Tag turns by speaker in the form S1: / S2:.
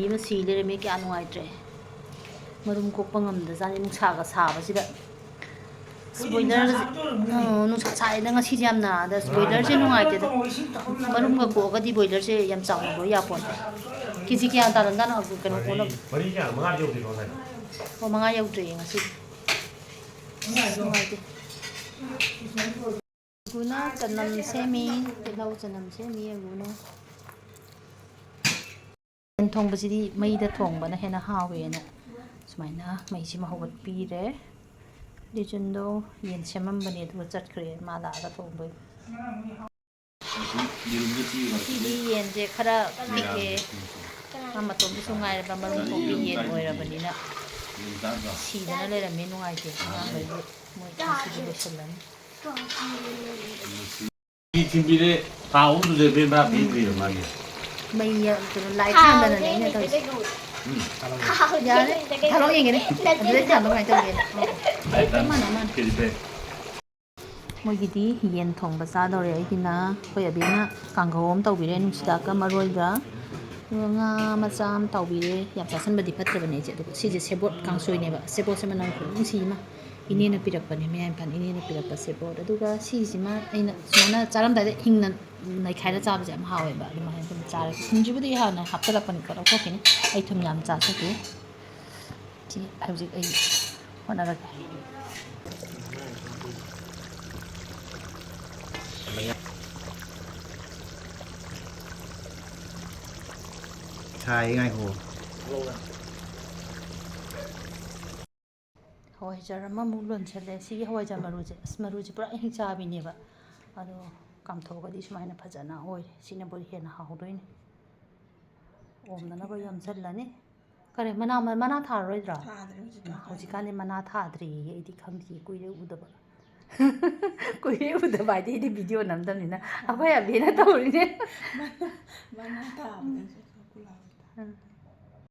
S1: Ima si lerame kya nuaitre marum kokpa ngamda jani nungsaga sabasida spoiler nungsa saida ngasi jam na da spoiler je nuaite da marum ga ko ga di boiler je yam chaw bo ya pon kiji kya ta dan na kano ono
S2: bari kya manga jeu di ko sai
S1: o manga yau tre ngasi nuaite guna chanam semi lau chanam semi guna thongbasidi maida thongbana hena hawena sumaina maisi mahawat pire lijundo yen semambani du chatkre mala ga thongbai sidi yen je khara pike mama to bisu ngai ba marum ko pi yen oirabani na sidana lera me nungai te ngai moi sidi lesalan
S2: timbire taun de be ba bi bi ma ye
S1: mai ya lai tham da ne ne to ya ne thalo yin ne de tham ngai to ne mana mana moi gidi yen thong ba sa dore ai hina khoi abina kanghom tawbire nusida ka maroi ga nga macham tawbire yam sasan badi phatrabane je du si je sebot kangsoi ne ba sebot se manang khung si ma ine na pirakpane me am pan ine na pirakpa sebot aduga si sima aina sumana charam dai hingna nai khaira chaba jam hawe ba dum ha dum chara sinjibudi ha na haptalapani ko ko kini ai thum yam cha sa ku ji hauji ai honara
S3: Thai ngay hồ
S1: hoi jar ma mu lon chale si hoi jar maru je pura hi cha bi ne ba ado kam tho ga di sumaina phajana hoi sina bol hena ha hodoin om na ba yam challani kare mana tha roi dra hoji kan mana tha dri ei di khangti kuire udaba kuire udaba di video nam dam ni na abai abi na tawri ne
S4: mana tha